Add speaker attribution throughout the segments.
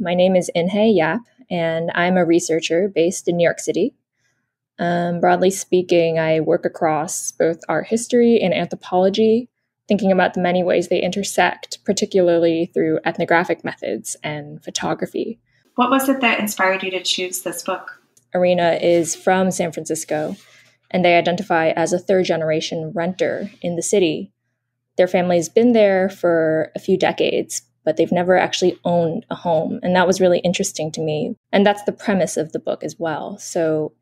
Speaker 1: My name is InHae Yap, and I'm a researcher based in New York City. Broadly speaking, I work across both art history and anthropology, thinking about the many ways they intersect, particularly through ethnographic methods and photography.
Speaker 2: What was it that inspired you to choose this book?
Speaker 1: Erina is from San Francisco, and they identify as a third-generation renter in the city. Their family's been there for a few decades, but they've never actually owned a home. And that was really interesting to me. And that's the premise of the book as well. So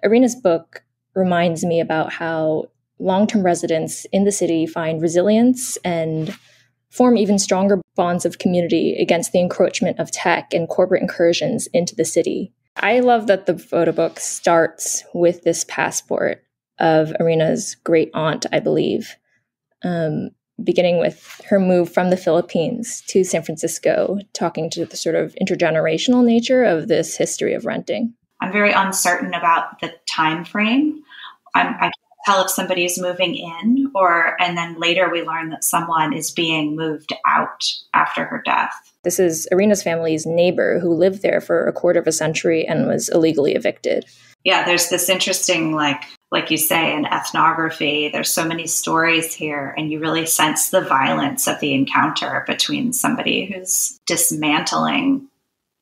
Speaker 1: Erina's book reminds me about how long-term residents in the city find resilience and form even stronger bonds of community against the encroachment of tech and corporate incursions into the city. I love that the photo book starts with this passport of Erina's great aunt, I believe, beginning with her move from the Philippines to San Francisco, talking to the sort of intergenerational nature of this history of renting.
Speaker 2: I'm very uncertain about the time frame. I can't tell if somebody is moving in and then later we learn that someone is being moved out after her death.
Speaker 1: This is Erina's family's neighbor who lived there for a quarter of a century and was illegally evicted.
Speaker 2: Yeah, there's this interesting, like you say, in ethnography, there's so many stories here, and you really sense the violence of the encounter between somebody who's dismantling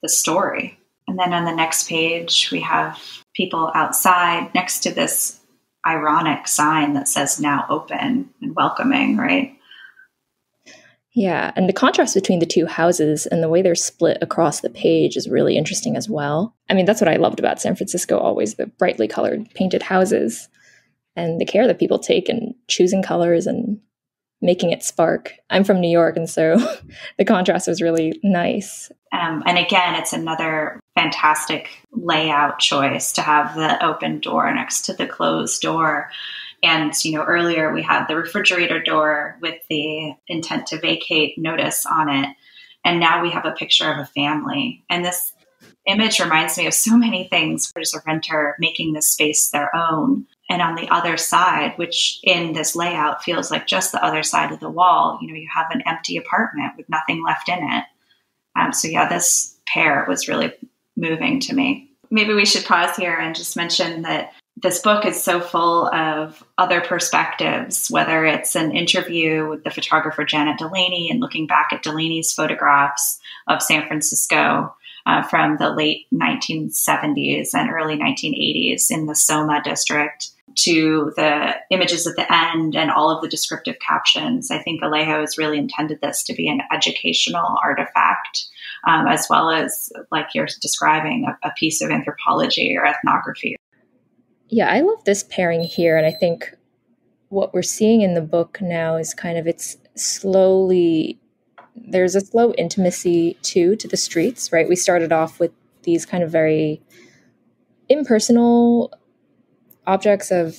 Speaker 2: the story. And then on the next page, we have people outside next to this ironic sign that says now open and welcoming, right?
Speaker 1: Yeah, and the contrast between the two houses and the way they're split across the page is really interesting as well. I mean, that's what I loved about San Francisco, always the brightly colored painted houses and the care that people take in choosing colors and making it spark. I'm from New York, and so the contrast was really nice.
Speaker 2: And again, it's another fantastic layout choice to have the open door next to the closed door. And, earlier we had the refrigerator door with the intent to vacate notice on it. And now we have a picture of a family. And this image reminds me of so many things. There's a renter making this space their own. And on the other side, which in this layout feels like just the other side of the wall, you have an empty apartment with nothing left in it. This pair was really moving to me. Maybe we should pause here and just mention that this book is so full of other perspectives, whether it's an interview with the photographer Janet Delaney and looking back at Delaney's photographs of San Francisco from the late 1970s and early 1980s in the Soma district, to the images at the end and all of the descriptive captions. I think Alejo has really intended this to be an educational artifact, as well as, like you're describing, a piece of anthropology or ethnography.
Speaker 1: Yeah, I love this pairing here. And I think what we're seeing in the book now is there's a slow intimacy to the streets, right? We started off with these kind of very impersonal objects of,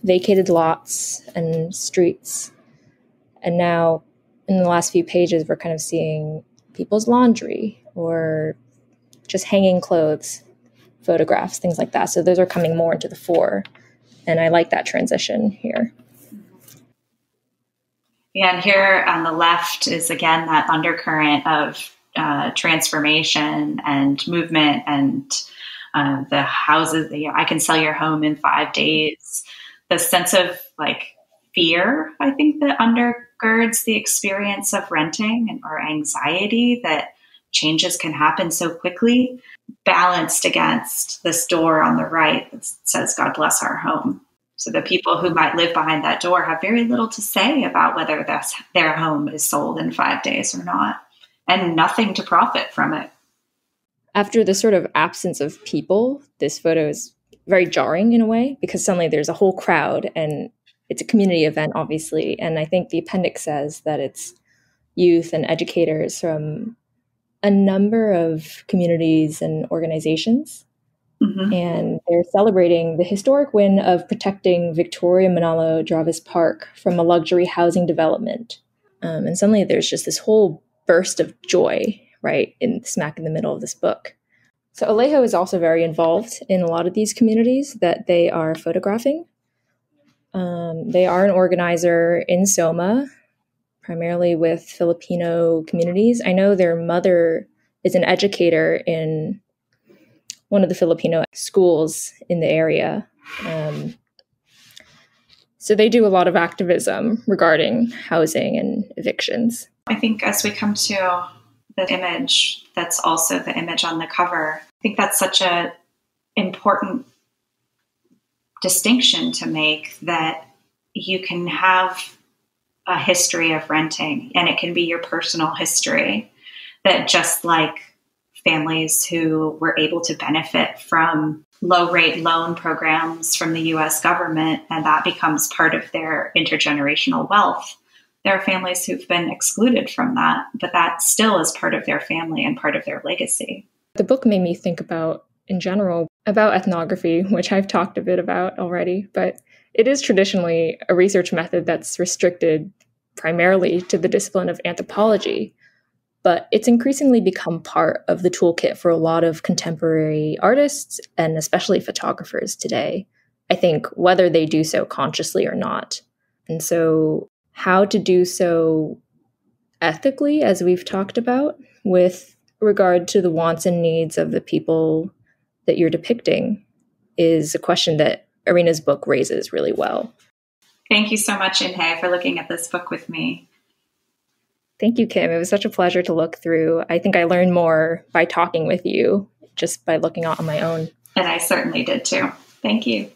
Speaker 1: vacated lots and streets. And now in the last few pages, we're kind of seeing people's laundry or just hanging clothes, photographs, things like that. So those are coming more into the fore. And I like that transition here.
Speaker 2: Yeah, and here on the left is, again, that undercurrent of transformation and movement and the houses. I can sell your home in 5 days. The sense of fear, I think, that undergirds the experience of renting or anxiety that changes can happen so quickly, balanced against this door on the right that says, God bless our home. So the people who might live behind that door have very little to say about whether their home is sold in 5 days or not, and nothing to profit from it.
Speaker 1: After the sort of absence of people, this photo is very jarring in a way, because suddenly there's a whole crowd and it's a community event, obviously. And I think the appendix says that it's youth and educators from a number of communities and organizations. Mm-hmm. And they're celebrating the historic win of protecting Victoria Manalo Jarvis Park from a luxury housing development. And suddenly there's just this whole burst of joy, right, smack in the middle of this book. So Alejo is also very involved in a lot of these communities that they are photographing. They are an organizer in Soma, primarily with Filipino communities. I know their mother is an educator in one of the Filipino schools in the area. So they do a lot of activism regarding housing and evictions.
Speaker 2: I think as we come to the image that's also the image on the cover, I think that's such an important distinction to make, that you can have a history of renting and it can be your personal history, that just like families who were able to benefit from low rate loan programs from the US government, and that becomes part of their intergenerational wealth. There are families who've been excluded from that, but that still is part of their family and part of their legacy.
Speaker 1: The book made me think about, in general, about ethnography, which I've talked a bit about already, but it is traditionally a research method that's restricted primarily to the discipline of anthropology. But it's increasingly become part of the toolkit for a lot of contemporary artists and especially photographers today, I think, whether they do so consciously or not. And so how to do so ethically, as we've talked about, with regard to the wants and needs of the people that you're depicting, is a question that Erina's book raises really well.
Speaker 2: Thank you so much, InHae, for looking at this book with me.
Speaker 1: Thank you, Kim. It was such a pleasure to look through. I think I learned more by talking with you just by looking on my own.
Speaker 2: And I certainly did too. Thank you.